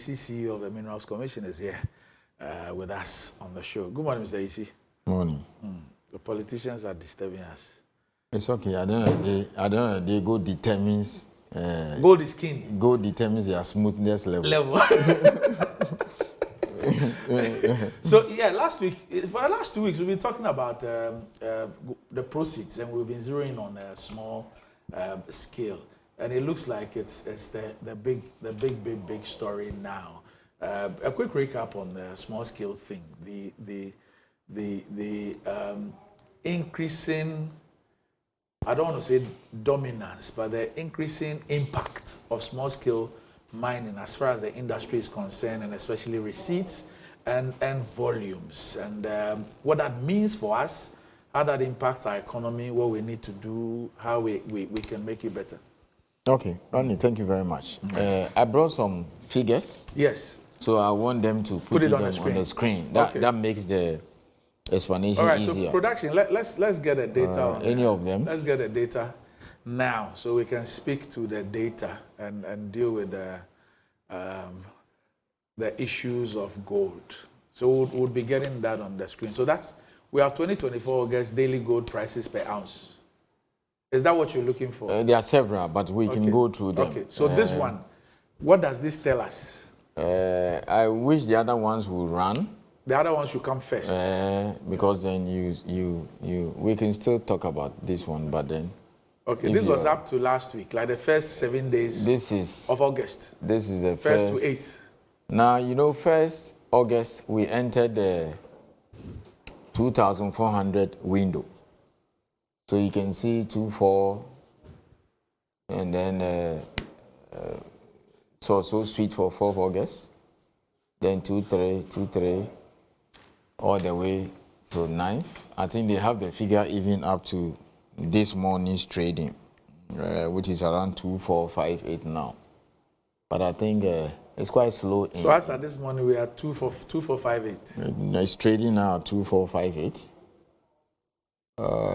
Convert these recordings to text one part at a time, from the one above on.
Ayisi, CEO of the Minerals Commission, is here with us on the show. Good morning, Mr. Ayisi. Morning. The politicians are disturbing us. It's okay. At the end of the day, gold determines. Gold is king. Gold determines their smoothness level. So yeah, for the last 2 weeks, we've been talking about the proceeds, and we've been zeroing on a small scale, and it looks like it's the big story now. A quick recap on the small scale thing. The increasing, I don't want to say dominance, but the increasing impact of small scale mining as far as the industry is concerned, and especially receipts and volumes, and what that means for us, how that impacts our economy, what we need to do, how we can make it better. Okay, Ronnie, thank you very much. I brought some figures. Yes. So I want them to put it on the screen. That makes the explanation all right, easier. So production, let's get the data on any of them. Let's get the data now, so we can speak to the data and deal with the issues of gold. So we'll be getting that on the screen. So we have 2024 August daily gold prices per ounce. Is that what you're looking for? There are several, but we can go through them. Okay, so this one, what does this tell us? I wish the other ones would run. The other ones should come first. Because then we can still talk about this one, but then. Okay, this was up to last week, like the first 7 days of August. This is the first to 8th. Now, 1st August, we entered the 2,400 window. So you can see 2,400, and then it's also sweet for 4th August, then 2,300, all the way to 9th. I think they have the figure even up to this morning's trading, which is around 2,458 now. But I think it's quite slow. So as at this morning, we are 2,458. It's trading now at 2,458.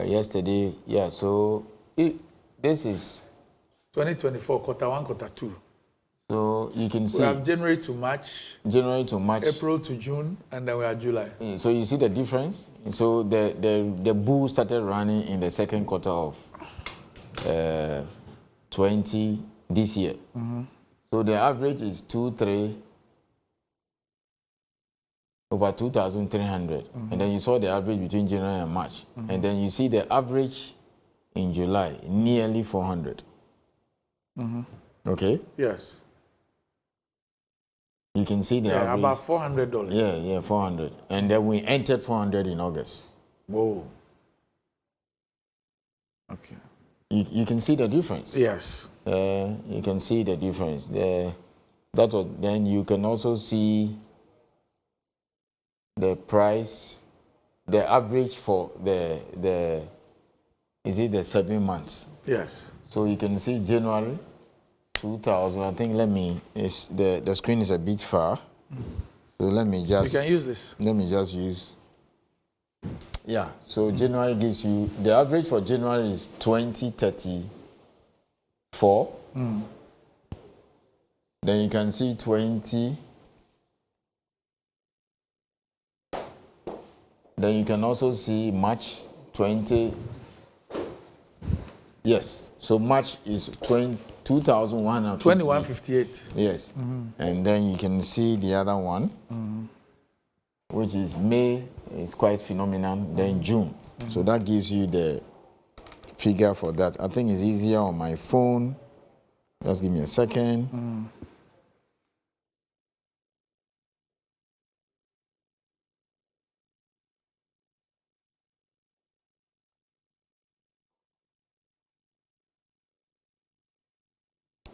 Yesterday, yeah. So this is 2024 quarter 1, quarter 2. So you can see we have January to March, April to June, and then we are July. So you see the difference. So the bull started running in the 2nd quarter of 20 this year. So the average is 2,300 over 2,300, and then you saw the average between January and March, and then you see the average in July nearly 400. Okay. Yes. You can see the average. About $400. Yeah, 400. And then we entered 400 in August. Whoa. Okay. You can see the difference. Yes. You can see the difference. Then you can also see the price, the average for the 7 months. Yes. So you can see January 2000. I think the screen is a bit far. So let me just. You can use this. Let me just use. Yeah. So January gives you the average for January is 2034. Then you can see 20. Then you can also see March 20. Yes. So March is 2,158. 2158. Yes. And then you can see the other one, which is May. It's quite phenomenal. Then June. So that gives you the figure for that. I think it's easier on my phone. Just give me a second.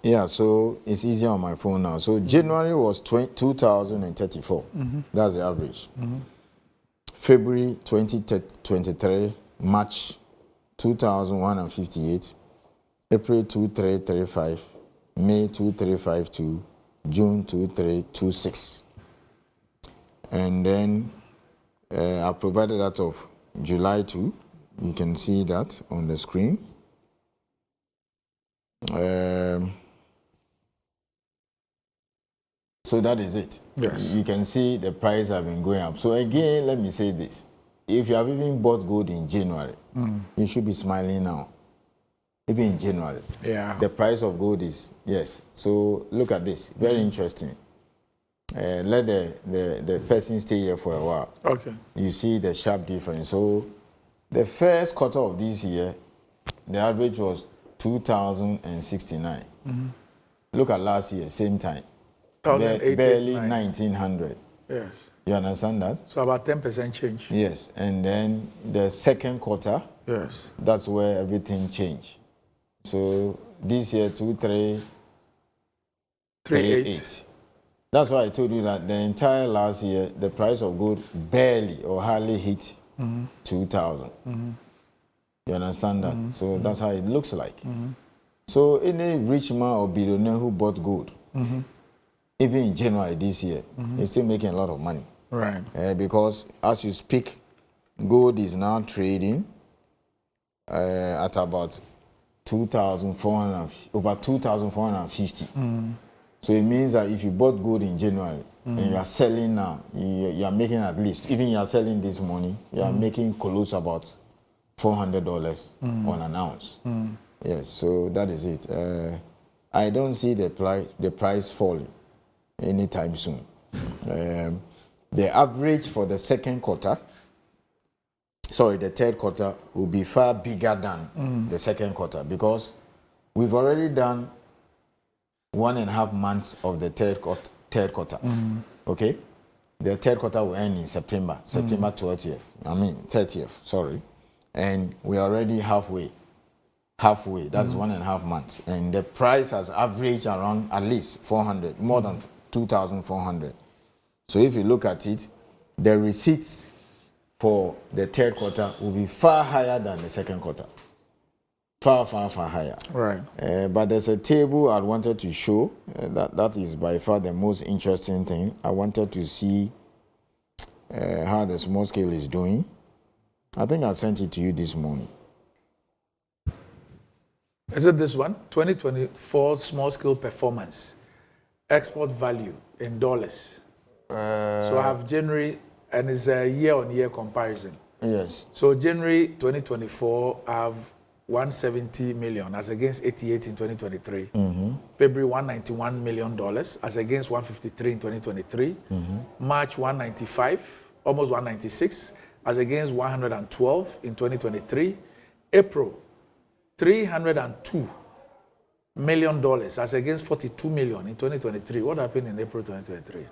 Yeah, so it's easier on my phone now. So January was 2,034. That's the average. February 2023, March 2,158, April 2,335, May 2,352, June 2,326. And then I provided that of July 2. You can see that on the screen. So that is it. Yes. You can see the price have been going up. So again, let me say this. If you have even bought gold in January, you should be smiling now. Even in January. Yeah. The price of gold is, yes. So look at this. Very interesting. Let the person stay here for a while. Okay. You see the sharp difference. So the first quarter of this year, the average was 2,069. Look at last year, same time. 1,889. Barely 1,900. Yes. You understand that? So about 10% change. Yes. And then the second quarter, Yes. that's where everything changed. So this year, 2,338. That's why I told you that the entire last year, the price of gold barely or hardly hit 2,000. You understand that? So that's how it looks like. So any rich man or billionaire who bought gold, even in January this year, is still making a lot of money. Right. Because as you speak, gold is now trading at about 2,400, over 2,450. So it means that if you bought gold in January and you are selling now, you are making at least, even you are selling this morning, you are making close about $400 on an ounce. Yes, so that is it. I don't see the price falling anytime soon. The average for the third quarter will be far bigger than the second quarter because we've already done 1.5 months of the third quarter. Okay? The third quarter will end in September 30th, sorry. And we're already halfway. That's 1.5 months. And the price has averaged around at least 400, more than 2,400. So if you look at it, the receipts for the third quarter will be far higher than the second quarter. Far higher. Right. But there's a table I wanted to show. That is by far the most interesting thing. I wanted to see how the small scale is doing. I think I sent it to you this morning. Is it this one? 2024 small scale performance. Export value in dollars. So I have January, and it's a year-on-year comparison. Yes. So January 2024, I have 170 million as against 88 in 2023. February, $191 million as against 153 in 2023. March, 195, almost 196 as against 112 in 2023. April, $302 million as against 42 million in 2023. What happened in April 2023?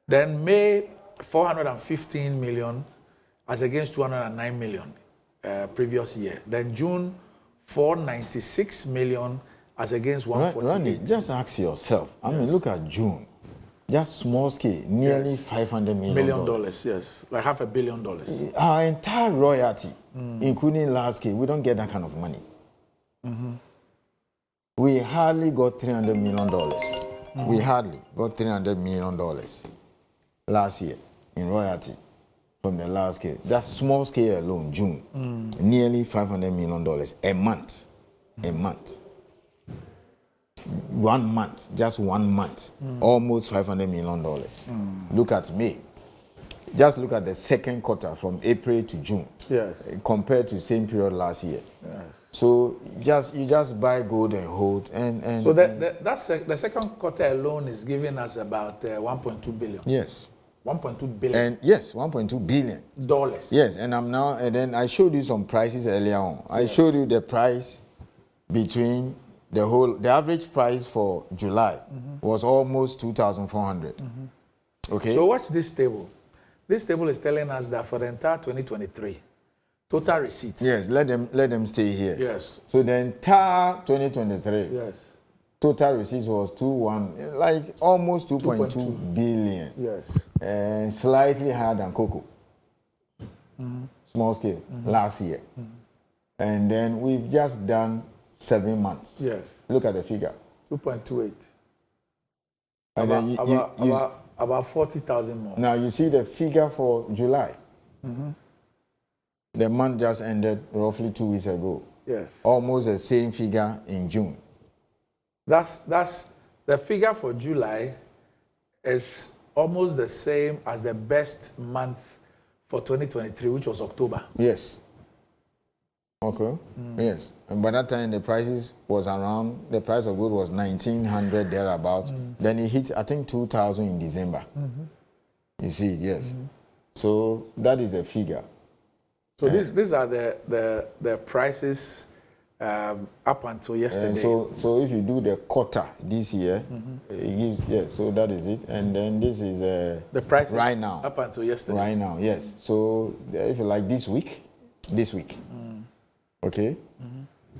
Then May, 415 million as against 209 million previous year. Then June, 496 million as against 148. Randy, just ask yourself. I mean, look at June. Just small scale, nearly $500 million. Yes. Like $500 million. Our entire royalty, including large scale, we don't get that kind of money. We hardly got $300 million. We hardly got $300 million last year in royalty from the large scale. That's small scale alone, June. Nearly $500 million a month. A month. 1 month, just 1 month, almost $500 million. Look at May. Just look at the second quarter from April to June. Yes. Compared to same period last year. Yes. So you just buy gold and hold and so the second quarter alone is giving us about 1.2 billion. Yes. 1.2 billion. And yes, 1.2 billion dollars. Yes, and then I showed you some prices earlier on. I showed you the price between the average price for July was almost 2,400. Okay. So watch this table. This table is telling us that for the entire 2023, total receipts. Yes, let them stay here. Yes. So the entire 2023. Yes. Total receipts was almost 2.2 billion. Yes. And slightly higher than cocoa. Small scale last year. And then we've just done 7 months. Yes. Look at the figure. 2.28. And then about 40,000 more. Now you see the figure for July. The month just ended roughly 2 weeks ago. Yes. Almost the same figure in June. That's the figure for July is almost the same as the best month for 2023, which was October. Yes. Okay. Yes. And by that time, the price of gold was 1,900 thereabouts. Then it hit, I think, 2,000 in December. You see it, yes. So that is the figure. So these are the prices up until yesterday. So if you do the quarter this year, it gives, so that is it. And then this is the prices right now. Up until yesterday. Right now, yes. So if you like this week. Okay?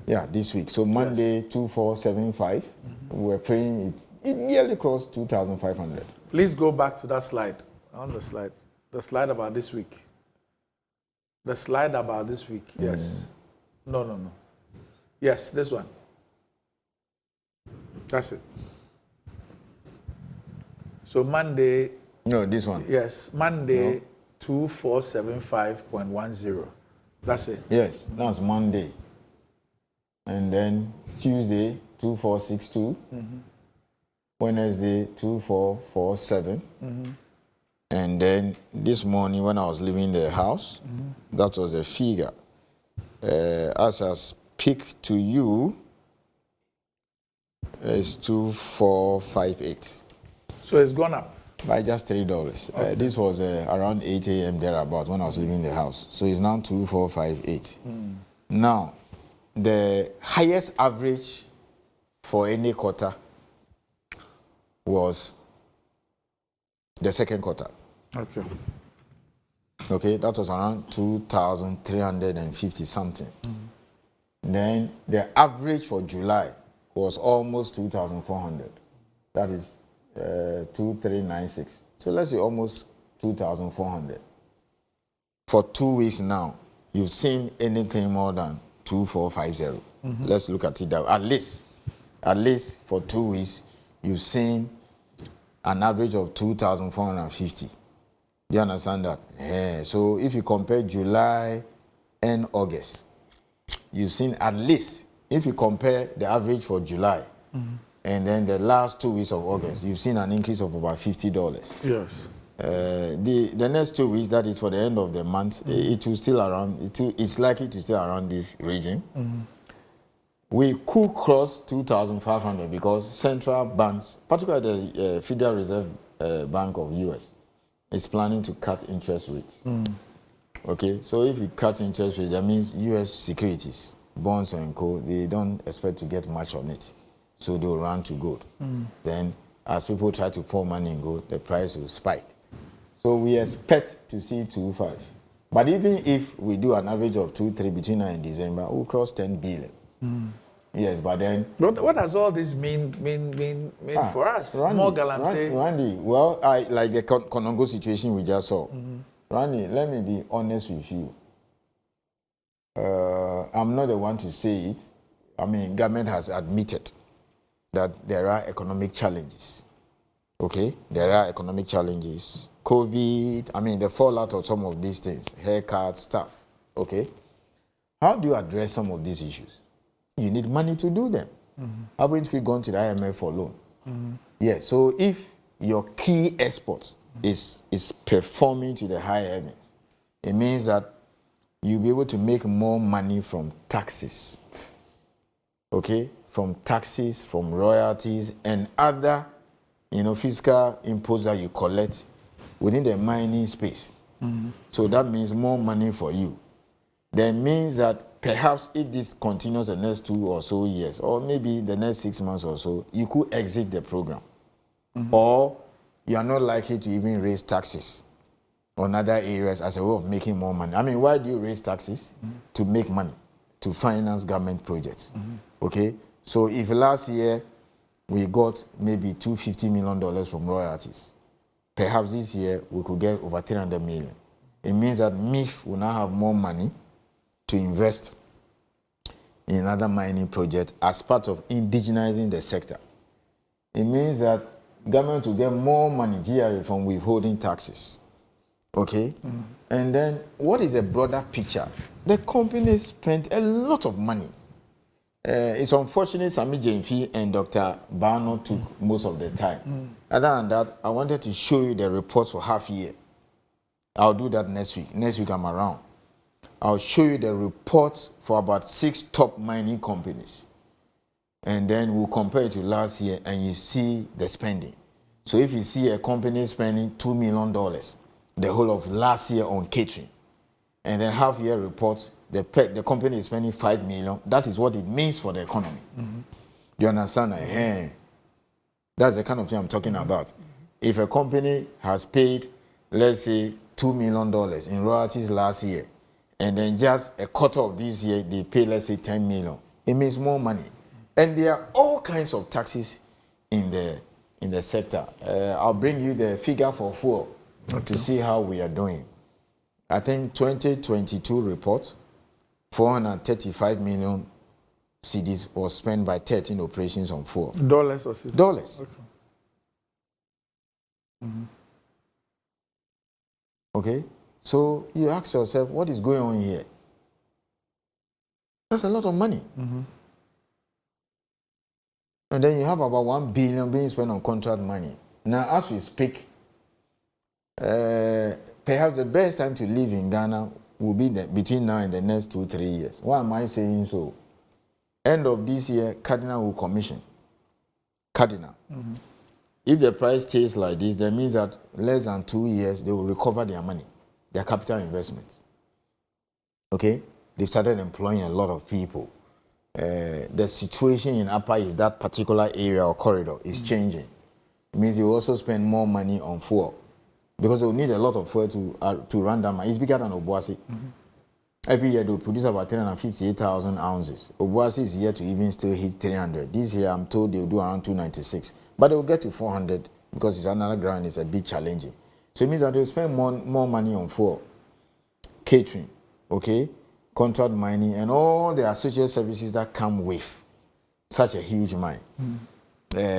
Yeah, this week. So Monday, 2475, we're praying it nearly crossed 2,500. Please go back to that slide. On the slide. The slide about this week. The slide about this week. Yes. No. Yes, this one. That's it. So Monday. No, this one. Yes, Monday, 2475.10. That's it. Yes, that's Monday. And then Tuesday, 2462. Wednesday, 2447. And then this morning when I was leaving the house, that was the figure. As I speak to you, it's 2458. So it's gone up? By just $3. Okay. This was around 8 a.m. thereabout when I was leaving the house. So it's now 2458. Now, the highest average for any quarter was the second quarter. Okay, that was around 2,350 something. Then the average for July was almost 2,400. That is 2,396. So let's say almost 2,400. For 2 weeks now, you've seen anything more than 2,450. Let's look at it that way. At least for 2 weeks, you've seen an average of 2,450. Do you understand that? Yeah. So if you compare July and August, you've seen at least, if you compare the average for July and then the last 2 weeks of August, you've seen an increase of about $50. Yes. The next 2 weeks, that is for the end of the month, it will still around, it's likely to stay around this region. We could cross 2,500 because central banks, particularly the Federal Reserve Bank of US, is planning to cut interest rates. Okay, so if you cut interest rates, that means US securities, bonds and co, they don't expect to get much on it. So they'll run to gold. Then as people try to pour money in gold, the price will spike. So we expect to see 2.5. But even if we do an average of 2.3 between now and December, we'll cross 10 billion. Yes, but then... What does all this mean for us? Randy, More galamsey. Randy, well, like the Konongo situation we just saw. Randy, let me be honest with you. I'm not the one to say it. I mean, government has admitted that there are economic challenges. Okay? There are economic challenges. COVID, I mean, the fallout of some of these things, haircuts, stuff. Okay? How do you address some of these issues? You need money to do them. Haven't we gone to the IMF for loan? Yeah, so if your key export is performing to the high heavens, it means that you'll be able to make more money from taxes. Okay? From taxes, from royalties, and other, fiscal inputs that you collect within the mining space. So that means more money for you. That means that perhaps if this continues the next 2 or so years, or maybe the next 6 months or so, you could exit the program. Or you are not likely to even raise taxes on other areas as a way of making more money. I mean, why do you raise taxes? To make money, to finance government projects. Okay? So if last year we got maybe $250 million from royalties, perhaps this year we could get over 300 million. It means that MIF will now have more money to invest in another mining project as part of indigenizing the sector. It means that government will get more money, GRA, from withholding taxes. Okay? And then what is a broader picture? The company spent a lot of money. It's unfortunate Sami Jemfi and Dr. Bano took most of the time. Other than that, I wanted to show you the reports for half year. I'll do that next week. Next week I'm around. I'll show you the reports for about 6 top mining companies. And then we'll compare it to last year and you see the spending. So if you see a company spending $2 million the whole of last year on catering, and then half year reports, the company is spending $5 million, that is what it means for the economy. You understand? That's the kind of thing I'm talking about. If a company has paid, let's say, $2 million in royalties last year, and then just a quarter of this year, they pay, let's say, $10 million, it means more money. And there are all kinds of taxes in the sector. I'll bring you the figure for fuel to see how we are doing. I think 2022 report, 435 million cedis was spent by 13 operations on fuel. Dollars or cedis? Dollars. Okay. Okay? So you ask yourself, what is going on here? That's a lot of money. And then you have about 1 billion being spent on contract money. Now, as we speak, perhaps the best time to live in Ghana will be between now and the next 2-3 years. Why am I saying so? End of this year, Cardinal will commission. Cardinal. If the price stays like this, that means that less than 2 years, they will recover their money, their capital investments. Okay? They've started employing a lot of people. The situation in Upper is that particular area or corridor is changing. It means you also spend more money on fuel because they will need a lot of fuel to run that mine. It's bigger than Obuasi. Every year they produce about 358,000 ounces. Obuasi is yet to even still hit 300. This year I'm told they'll do around 296, but they will get to 400 because it's another ground. It's a bit challenging. So it means that they'll spend more money on fuel, catering, okay, contract mining, and all the associated services that come with such a huge mine.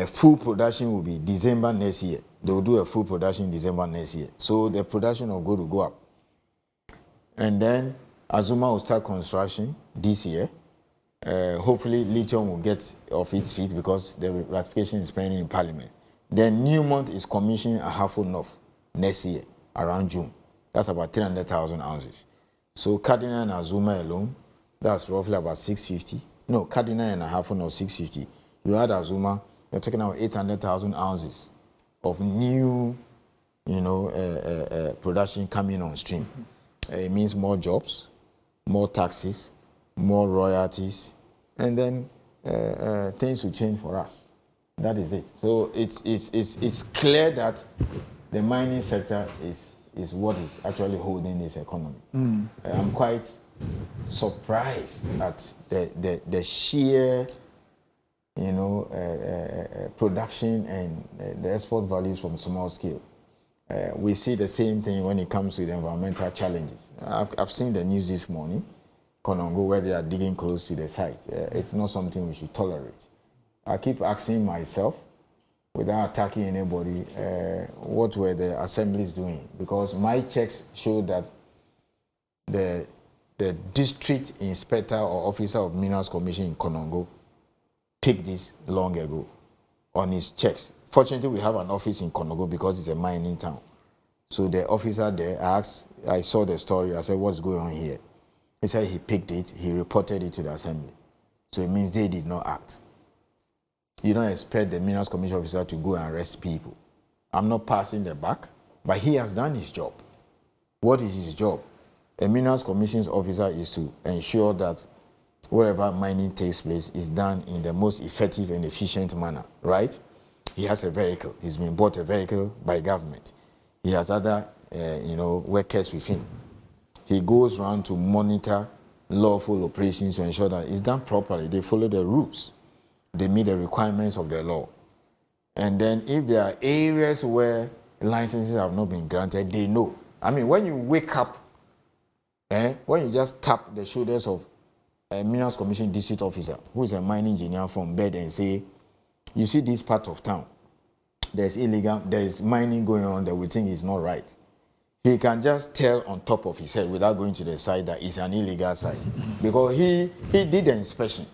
Full production will be December next year. They will do a full production December next year. So the production of gold will go up. And then Azuma will start construction this year. Hopefully lithium will get off its feet because the ratification is pending in Parliament. Then Newmont is commissioning Ahafo North next year, around June. That's about 300,000 ounces. So Cardinal and Azuma alone, that's roughly about 650. No, Cardinal and Ahafo North 650. You add Azuma, you're talking about 800,000 ounces of new, production coming on stream. It means more jobs, more taxes, more royalties, and then things will change for us. That is it. So it's clear that the mining sector is what is actually holding this economy. I'm quite surprised at the sheer, production and the export values from small scale. We see the same thing when it comes to the environmental challenges. I've seen the news this morning, Konongo, where they are digging close to the site. It's not something we should tolerate. I keep asking myself, without attacking anybody, what were the assemblies doing? Because my checks show that the district inspector or officer of Minerals Commission in Konongo picked this long ago on his checks. Fortunately, we have an office in Konongo because it's a mining town. So the officer there asked, I saw the story, I said, what's going on here? He said he picked it, he reported it to the assembly. So it means they did not act. You don't expect the Minerals Commission officer to go and arrest people. I'm not passing the buck, but he has done his job. What is his job? A Minerals Commission's officer is to ensure that wherever mining takes place is done in the most effective and efficient manner, right? He has a vehicle. He's been bought a vehicle by government. He has other, workers with him. He goes around to monitor lawful operations to ensure that it's done properly. They follow the rules. They meet the requirements of the law. And then if there are areas where licenses have not been granted, they know. I mean, when you wake up, when you just tap the shoulders of a Minerals Commission district officer, who is a mining engineer from bed, and say, you see this part of town, there's mining going on that we think is not right. He can just tell on top of his head without going to the site that it's an illegal site. Because he did the inspection.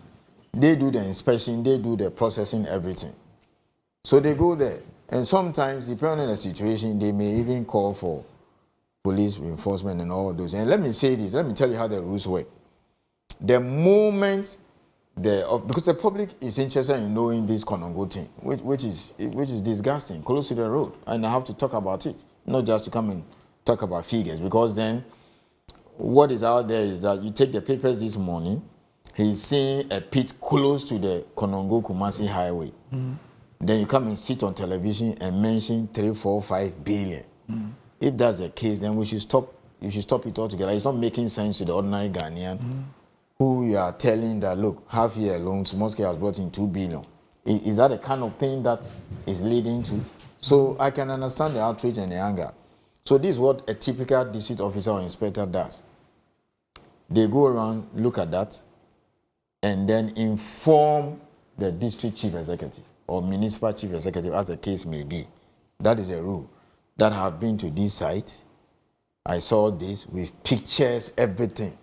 They do the inspection, they do the processing, everything. So they go there. And sometimes, depending on the situation, they may even call for police reinforcement and all those. And let me say this, let me tell you how the rules work. The moment because the public is interested in knowing this Konongo thing, which is disgusting, close to the road, and I have to talk about it, not just to come and talk about figures, because then what is out there is that you take the papers this morning, he's seeing a pit close to the Konongo Kumasi highway. Then you come and sit on television and mention 3, 4, 5 billion. If that's the case, then we should stop. You should stop it altogether. It's not making sense to the ordinary Ghanaian who you are telling that, look, half year alone, small scale has brought in 2 billion. Is that the kind of thing that is leading to? So I can understand the outrage and the anger. So this is what a typical district officer or inspector does. They go around, look at that, and then inform the district chief executive or municipal chief executive, as the case may be. That is a rule. That have been to this site. I saw this with pictures, everything.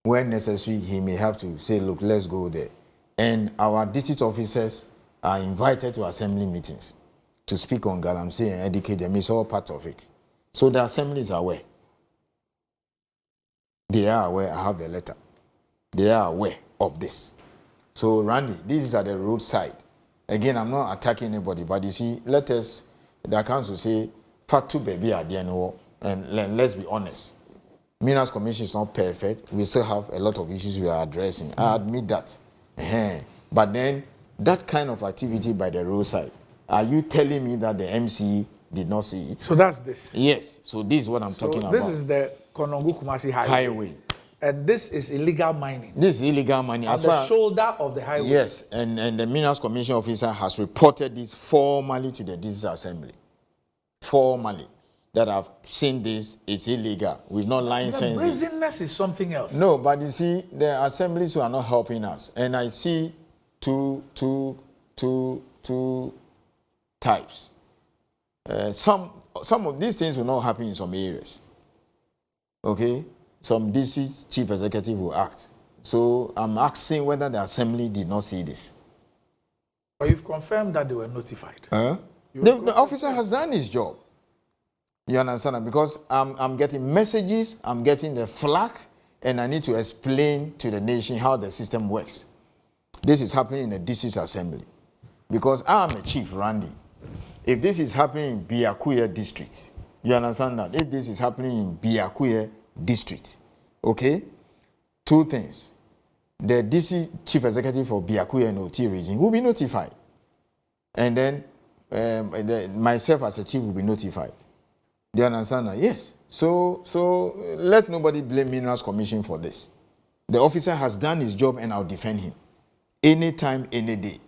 When necessary, he may have to say, look, let's go there. And our district officers are invited to assembly meetings to speak on Galamsey and educate them. It's all part of it. So the assembly is aware. They are aware. I have the letter. They are aware of this. So, Randy, this is at the roadside. Again, I'm not attacking anybody, but you see, let us, the council say, Fatu baby at the end, and let's be honest. Minerals Commission is not perfect. We still have a lot of issues we are addressing. I admit that. But then, that kind of activity by the roadside, are you telling me that the MC did not see it? So that's this. Yes. So this is what I'm talking about. This is the Konongo Kumasi highway. And this is illegal mining. This is illegal mining. On the shoulder of the highway. Yes, and the Minerals Commission officer has reported this formally to the district assembly. Formally. That I've seen this, it's illegal. We've not licensed it. Brazenness is something else. No, but you see, the assemblies are not helping us. And I see two types. Some of these things will not happen in some areas. Okay? Some district chief executive will act. So I'm asking whether the assembly did not see this. But you've confirmed that they were notified. The officer has done his job. You understand that? Because I'm getting messages, I'm getting the flag, and I need to explain to the nation how the system works. This is happening in the district assembly. Because I'm a chief, Randy. If this is happening in Biakuya district, you understand that? If this is happening in Biakuya district, okay? Two things. The district chief executive for Biakuya and OT region will be notified. And then myself as a chief will be notified. Do you understand that? Yes. So let nobody blame Minerals Commission for this. The officer has done his job and I'll defend him. Anytime, any day.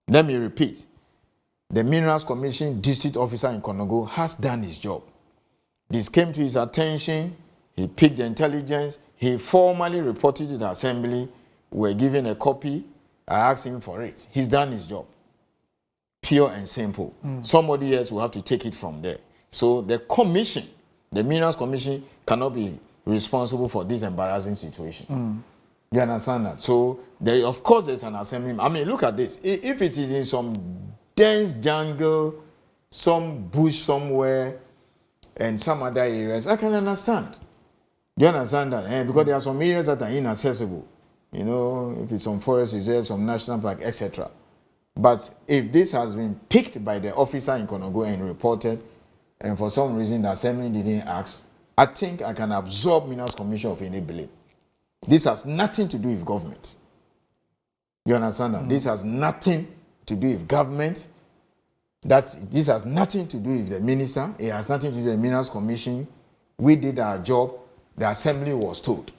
Let me repeat. The Minerals Commission district officer in Konongo has done his job. This came to his attention. He picked the intelligence. He formally reported to the assembly. We're given a copy. I asked him for it. He's done his job. Pure and simple. Somebody else will have to take it from there. So the commission, the Minerals Commission, cannot be responsible for this embarrassing situation. You understand that? So, of course, there's an assembly. I mean, look at this. If it is in some dense jungle, some bush somewhere, and some other areas, I can understand. You understand that? Because there are some areas that are inaccessible. You know, if it's some forest reserve, some national park, etc. But if this has been picked by the officer in Konongo and reported, and for some reason the assembly didn't ask, I think I can absorb Minerals Commission of any blame. This has nothing to do with government. You understand that? This has nothing to do with government. This has nothing to do with the minister. It has nothing to do with the Minerals Commission. We did our job. The assembly was told.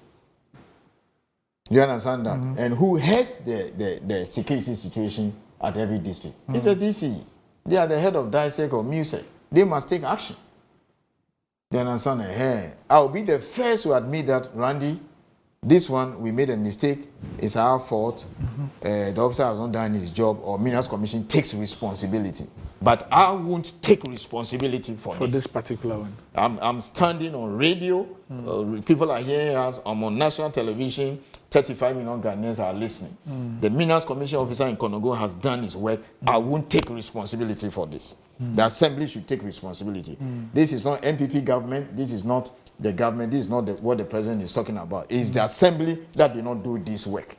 You understand that? And who has the security situation at every district? It's the DC. They are the head of DISEC or MUSEC. They must take action. You understand? I'll be the first to admit that, Randy, this one, we made a mistake. It's our fault. The officer has not done his job, or Minerals Commission takes responsibility. But I won't take responsibility for this particular one. I'm standing on radio. People are hearing us. I'm on national television. 35 million Ghanaians are listening. The Minerals Commission officer in Konogo has done his work. I won't take responsibility for this. The assembly should take responsibility. This is not MPP government. This is not the government. This is not what the president is talking about. It's the assembly that did not do this work.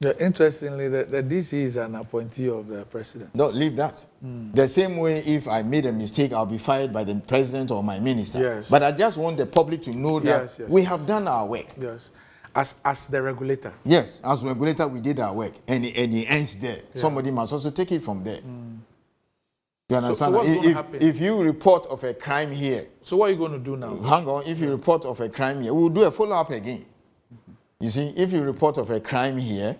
Yeah, interestingly, the DC is an appointee of the president. Don't leave that. The same way, if I made a mistake, I'll be fired by the president or my minister. Yes. But I just want the public to know that we have done our work. Yes. As the regulator. Yes, as regulator, we did our work. And it ends there. Yeah. Somebody must also take it from there. You understand? So what's going to happen? If you report of a crime here. So what are you going to do now? Hang on. If you report of a crime here, we'll do a follow-up again. You see, if you report of a crime here,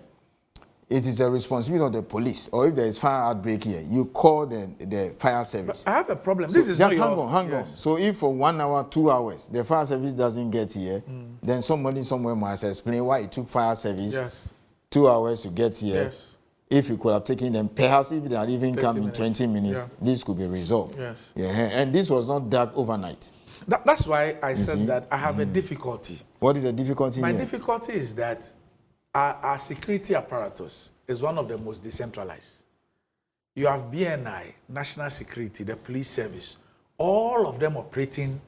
it is a responsibility of the police, or if there is fire outbreak here, you call the fire service. But I have a problem. So this is just not hang on. So if for 1 hour, 2 hours, the fire service doesn't get here, then somebody somewhere must explain why it took fire service 2 hours to get here. Yes. If you could have taken them, perhaps if they had even come in 20 minutes, this could be resolved. Yes. Yeah. And this was not done overnight. That's why I said that I have a difficulty. What is the difficulty My here? difficulty is that our security apparatus is one of the most decentralized. You have BNI, National Security, the police service, all of them operating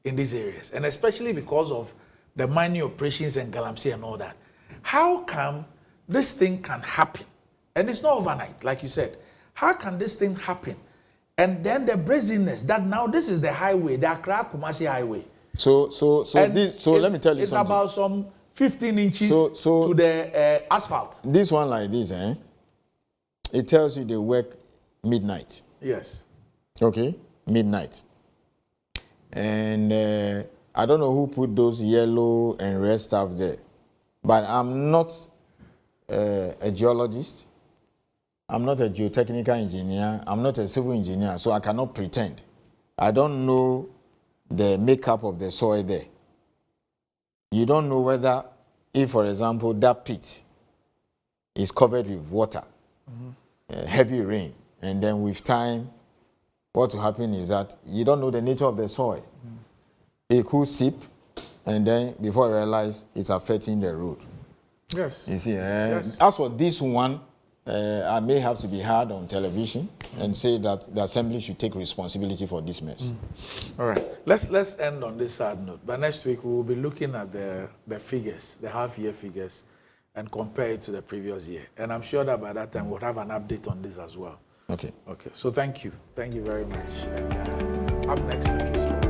in these areas, and especially because of the mining operations and Galamsey and all that. How come this thing can happen? And it's not overnight, like you said. How can this thing happen? And then the brazenness that now this is the highway, the Accra Kumasi highway. So let me tell you something. It's about some 15 inches to the asphalt. This one like this, it tells you they work midnight. Yes. Okay, midnight. And I don't know who put those yellow and red stuff there, but I'm not a geologist. I'm not a geotechnical engineer. I'm not a civil engineer, so I cannot pretend. I don't know the makeup of the soil there. You don't know whether, if, for example, that pit is covered with water, heavy rain, and then with time, what will happen is that you don't know the nature of the soil. It could seep, and then before you realize it's affecting the road. Yes. You see, yes. As for this one, I may have to be heard on television and say that the assembly should take responsibility for this mess. All right. Let's end on this sad note. But next week, we will be looking at the figures, the half-year figures, and compare it to the previous year. And I'm sure that by that time, we'll have an update on this as well. Okay. Okay. So thank you. Thank you very much. And up next,